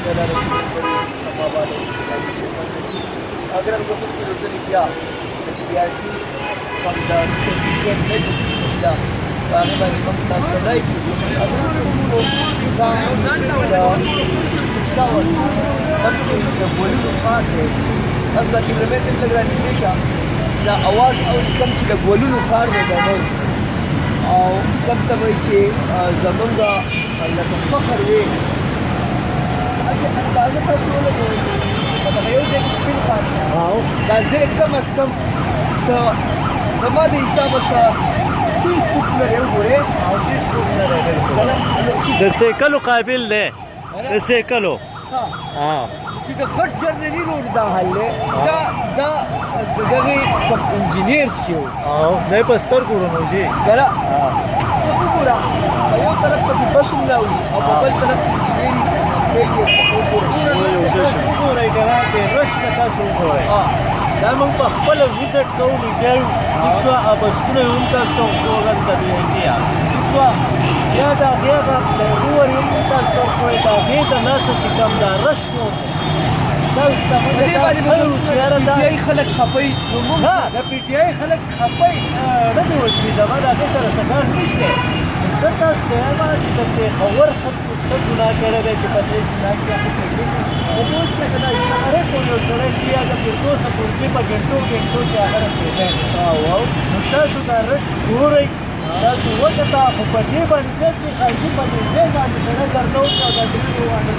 تعالی رسول کریم صلی الله علیه وسلم اگر هم گفتم که روزی بیا تجربیاتی کم دا تجربیات نجد دا باقی باقی کم تاسو رای کی اگر هم گفتم دا شاور بچه دا بولو خاص ہے بس دا کیلومتر لگرانی دیشا دا آواز او کم چې د ګولونو ښار دی دا نو او کم ته وایي چې زمونږ لکه فخر وي هسې اندازه تاسو ولګوئ په دغه یو ځای کې سپین ښار دا ځای کم از کم څه زما د حسابه څه 30 فوټ لري وګورئ او 30 فوټ لري د سیکلو قابل دی د سیکلو چې د غټ جرنلي روډ دا حل دی دا دغه انجینیر شو نه په سترګو ورنو جی ګره ته وګوره په یو طرف ته بس ولاوي او په بل طرف وګورئ ګره د رش ته تاسو وګورئ دا موږ په خپل وزټ کوو لګیو شو ابستونه هم تاسو ته وګورئ د دې شو یا دا غیغه د روور هم تاسو ته کوی دا غیغه ناس چې کم دا رش نو تاسو ته دې باندې پی ټی آی خلک خپي ها د پی ټی آی خلک خپي نه دی وشي دا ما دا سره سګار نشته دا تاسو ته ما چې د خبر خط څه ګناه کړی دی چې په دې ځای کې او اوس څنګه دا اره کوم یو سره چې هغه په توسه په په ګنټو چې هغه راځي او تاسو دا رش ګورئ تاسو وکړه خو په دې باندې چې خارجي په دې باندې نظر نو او دا دې وانه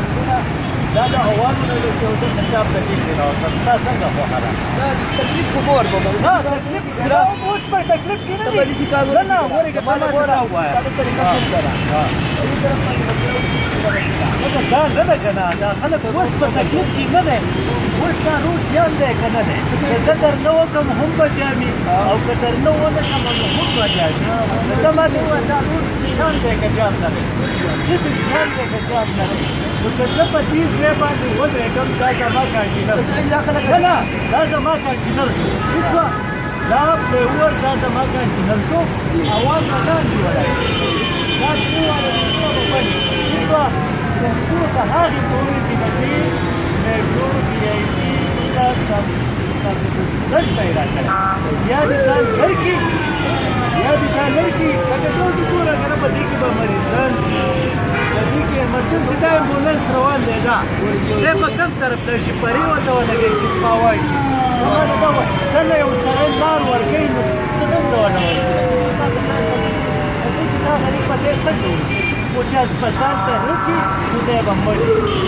دا د اوانو نه چې اوس د کتاب د دې نه او تاسو څنګه خو حاله دا تکلیف کومه ورته ها تکلیف دا اوس په تکلیف کې نه دی په دې کار نه ورګه په ما دا وایي دا طریقه څه ده ها دا نه ده کنه دا خلک اوس په تکلیف کې نه دی اوس دا روټ یان دی کنه دی زه در نو کوم هم بچامي او کتر نو نه کوم هم بچامي دا ما دی دا روټ یان دی که جام نه دی چې یان دی که جام نه دی نو که زه په دې ځای باندې ودرېږم دا زما کانټینر نه دا زما کانټینر شو ټیک شوه دا فلیور دا زما کانټینر شو اواز به لاندې ولاړ دا درې واړه بوټونه به بند ټیک شوه تر څو تر هغې پورې چې د دې میټرو پی آی ټي دا لږ به یې راکړی یا دې تا لرکي یا دې تا لرکي لکه تاسو ګوره که نه په دې کې به مریضان په دې کې ایمرجنسي دا امبولانس روان دی دا دی په کوم طرف ته شي پرې ورته ولګوي چې پخوا وایي زما د دا کله یو سړی لار ورکوي نو څه ته ونه ورکوي دا غریب به دی څه کوي خو چې هسپتال ته رسي نو دی به مړ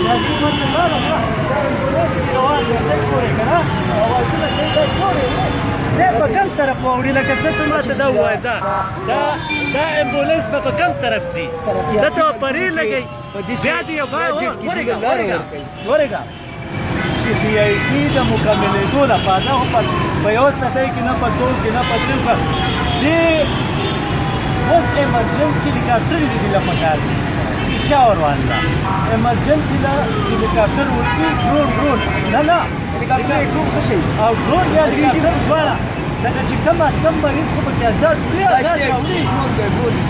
دا دې باندې لاره کړه دا امبولانس چې روان دی دی ګورې که نه اوازونه کوي دی ګورې دی په کوم طرف واوړي لکه څه ته ماته دا ووایه دا امبولانس به په کوم طرف ځي ده ته به پرې لګوي بیا دې یو ورېږه چې پی آی ټي د مکملېدو لپاره نه خو په یو سطحۍ کې نه په دوو کې نه په درېو کې دې اوس ایمرجنسي هلیکاپټر دې له پکار دي پېښور والا ایمرجنسي له هلیکاپټر ورکړي ډرون نه هلیکاپټر ډرون څه شي او ډرون یا هلیکاپټر دواړه لکه چې کم از کم مریض خو پکې آزاد وړي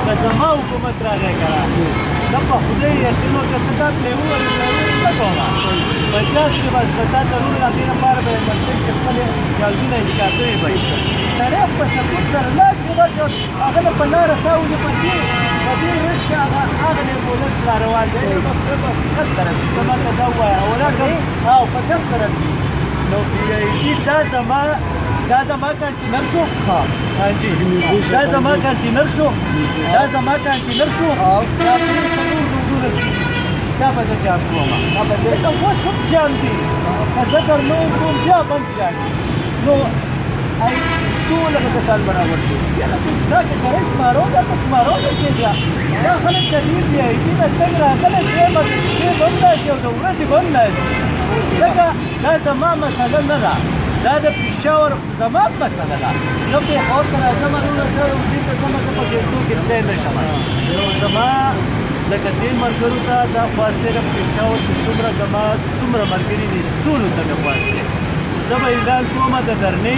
که زما حکومت راغی که را زه په خدای یقین وکړه ته دا پلیور نه کومه په داسې کې به هسپتال ته روغ هغې لپاره به ایمرجنسي خپلې جازونه هلیکاپټرې به سړی په سکوت سره لاس یې ورکړ هغه له په لاره ساه ولې په دې رش کې هغه امبولانس را روان دی په کوم طرف ته ماته دا ووایه او په کوم طرف ځي نو پی آی ټي دا زما کانټینر شو دا زما کانټینر شو دا زما کانټینر شو دا ټول څلور روډونه دي دا به زه جام کومه دا اوس هم جام دي که زه در نه وکړم بیا به هم جام دي نو څو لکه کسان برابر دي دا که کرۍ شمارو دا په شمارو نه کېږي دا خلک د دې پی آی ټي نه څنګه راغلی شپې به هم راشي او د ورځې به هم راشي ځکه دا زما مسله نه ده دا د پېښور زما مسله ده زه پېښور ته راځم نو زه روسیې ته ځم زه په ګېټو کې تللی نه شم نو زما لکه دې ملګرو ته دا خواستې ده پېښور چې څومره ملګري دي ټولو ته مې خواستې چې زه به اعلان کومه د درنې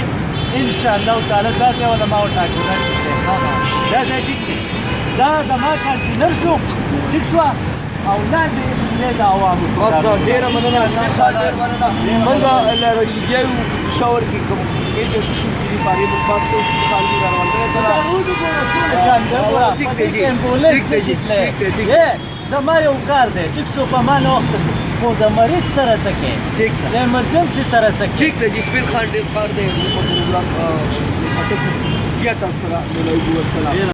انشاءالله تعالی دا ځای وله ما وټاکلی دا ځای ټیک دی دا زما کانټینر شو ټیک شوه او لاندې حوصله د عوامو بس ډېره مننه ډېره مننه موږ له رجیو شاور کې کوم ایجنټ شو چې په اړه موږ تاسو ته خالي راوړل ضروري ګورسونه جانګړه په امبولانس نشیتله زما یو کار دی ټیک شو په ما نه وخت خو د مریض سره څه کې ټیک ده د ایمرجنسي سره څه کې ټیک ده جسمین خان ډېر کار دی په پروګرام اټک بیا تاسو سره ملایو السلام